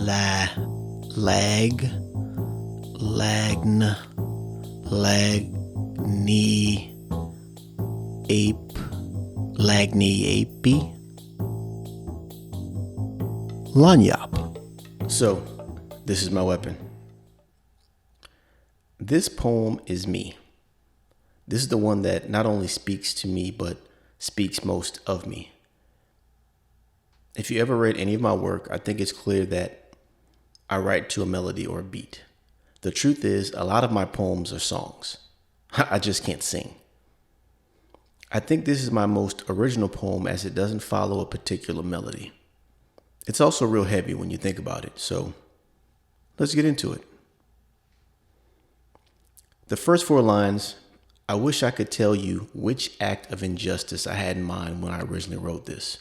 Lagniappe. Lagniappe. So, this is my weapon. This poem is me. This is the one that not only speaks to me, but speaks most of me. If you ever read any of my work, I think it's clear that I write to a melody or a beat. The truth is, a lot of my poems are songs. I just can't sing. I think this is my most original poem as it doesn't follow a particular melody. It's also real heavy when you think about it, so let's get into it. The first 4 lines, I wish I could tell you which act of injustice I had in mind when I originally wrote this,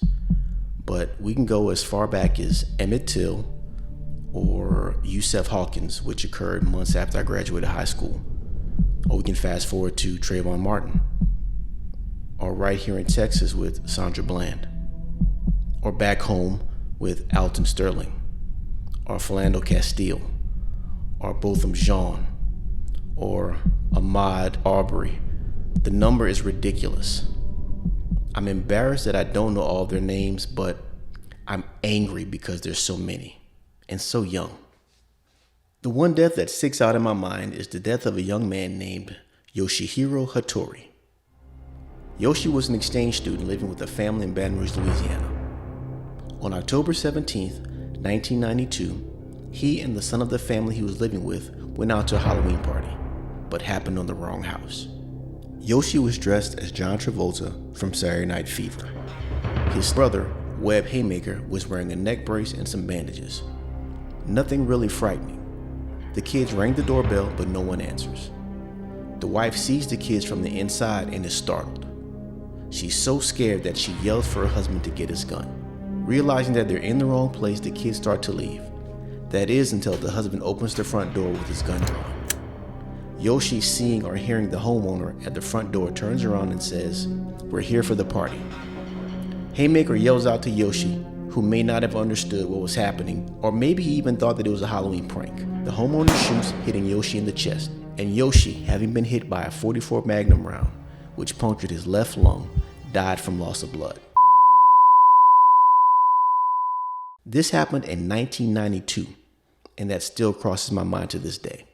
but we can go as far back as Emmett Till or Yusef Hawkins, which occurred months after I graduated high school, or we can fast forward to Trayvon Martin, or right here in Texas with Sandra Bland, or back home with Alton Sterling, or Philando Castile, or Botham Jean, or Ahmaud Arbery. The number is ridiculous. I'm embarrassed that I don't know all their names, but I'm angry because there's so many, and so young. The one death that sticks out in my mind is the death of a young man named Yoshihiro Hattori. Yoshi was an exchange student living with a family in Baton Rouge, Louisiana. On October 17th, 1992, he and the son of the family he was living with went out to a Halloween party, but happened on the wrong house. Yoshi was dressed as John Travolta from Saturday Night Fever. His brother, Webb Haymaker, was wearing a neck brace and some bandages. Nothing really frightening. The kids rang the doorbell, but no one answers. The wife sees the kids from the inside and is startled. She's so scared that she yells for her husband to get his gun. Realizing that they're in the wrong place, the kids start to leave. That is until the husband opens the front door with his gun drawn. Yoshi, seeing or hearing the homeowner at the front door, turns around and says, "We're here for the party." Haymaker yells out to Yoshi, who may not have understood what was happening, or maybe he even thought that it was a Halloween prank. The homeowner shoots, hitting Yoshi in the chest, and Yoshi, having been hit by a .44 Magnum round, which punctured his left lung, died from loss of blood. This happened in 1992, and that still crosses my mind to this day.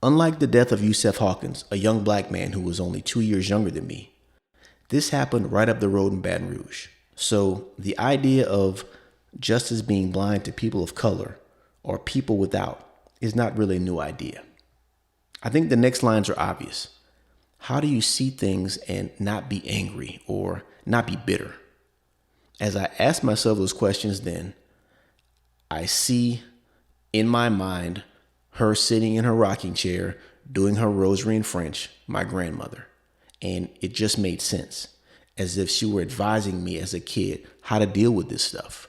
Unlike the death of Yusef Hawkins, a young black man who was only 2 years younger than me, this happened right up the road in Baton Rouge. So the idea of justice being blind to people of color or people without is not really a new idea. I think the next lines are obvious. How do you see things and not be angry or not be bitter? As I ask myself those questions then, I see in my mind her sitting in her rocking chair doing her rosary in French, my grandmother. And it just made sense, as if she were advising me as a kid how to deal with this stuff.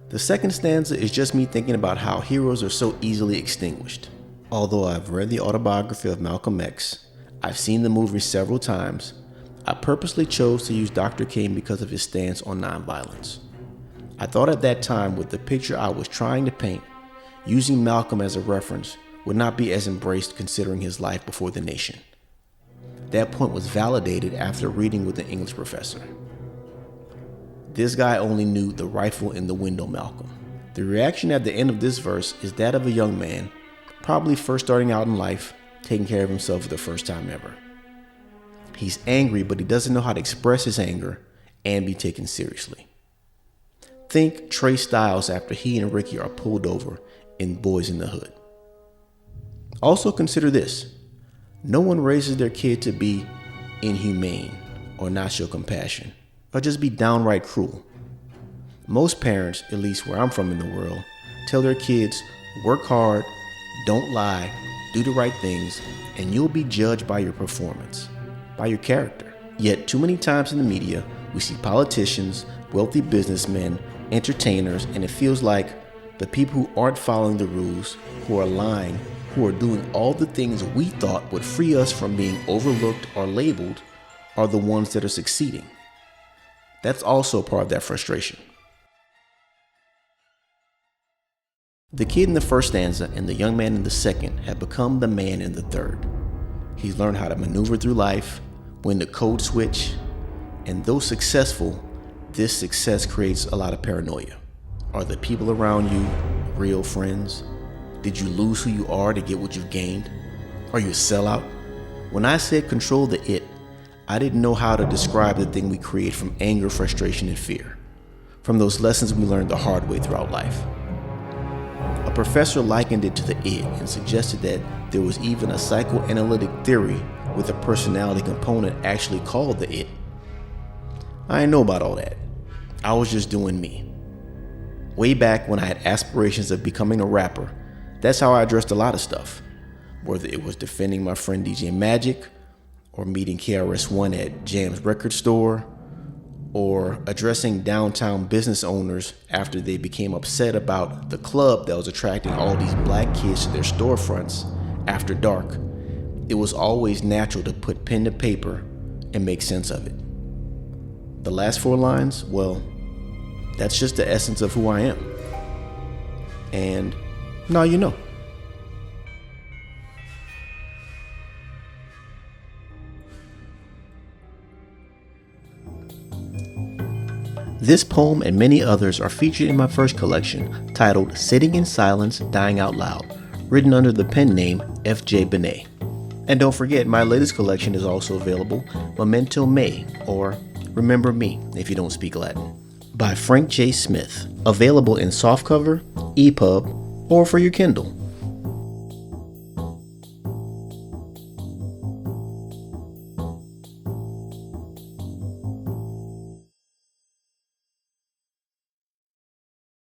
The second stanza is just me thinking about how heroes are so easily extinguished. Although I've read the autobiography of Malcolm X, I've seen the movie several times, I purposely chose to use Dr. King because of his stance on nonviolence. I thought at that time with the picture I was trying to paint, using Malcolm as a reference would not be as embraced considering his life before the nation. That point was validated after reading with an English professor. This guy only knew the rifle in the window Malcolm. The reaction at the end of this verse is that of a young man, probably first starting out in life, taking care of himself for the first time ever. He's angry, but he doesn't know how to express his anger and be taken seriously. Think Trey Styles after he and Ricky are pulled over in Boys in the Hood. Also consider this. No one raises their kid to be inhumane or not show compassion or just be downright cruel. Most parents, at least where I'm from in the world, tell their kids, work hard, don't lie, do the right things, and you'll be judged by your performance, by your character. Yet too many times in the media, we see politicians, wealthy businessmen, entertainers, and it feels like the people who aren't following the rules, who are lying, who are doing all the things we thought would free us from being overlooked or labeled, are the ones that are succeeding. That's also part of that frustration. The kid in the first stanza and the young man in the second have become the man in the third. He's learned how to maneuver through life, when to code switch, and though successful, this success creates a lot of paranoia. Are the people around you real friends? Did you lose who you are to get what you've gained? Are you a sellout? When I said control the it, I didn't know how to describe the thing we create from anger, frustration, and fear, from those lessons we learned the hard way throughout life. A professor likened it to the it and suggested that there was even a psychoanalytic theory with a personality component actually called the it. I didn't know about all that. I was just doing me. Way back when I had aspirations of becoming a rapper, that's how I addressed a lot of stuff. Whether it was defending my friend DJ Magic, or meeting KRS-One at Jam's record store, or addressing downtown business owners after they became upset about the club that was attracting all these black kids to their storefronts after dark. It was always natural to put pen to paper and make sense of it. The last 4 lines, well, that's just the essence of who I am. And now you know. This poem and many others are featured in my first collection titled Sitting in Silence, Dying Out Loud, written under the pen name F.J. Benet. And don't forget, my latest collection is also available, Memento Me, or Remember Me if you don't speak Latin, by Frank J. Smith, available in softcover, EPUB, or for your Kindle.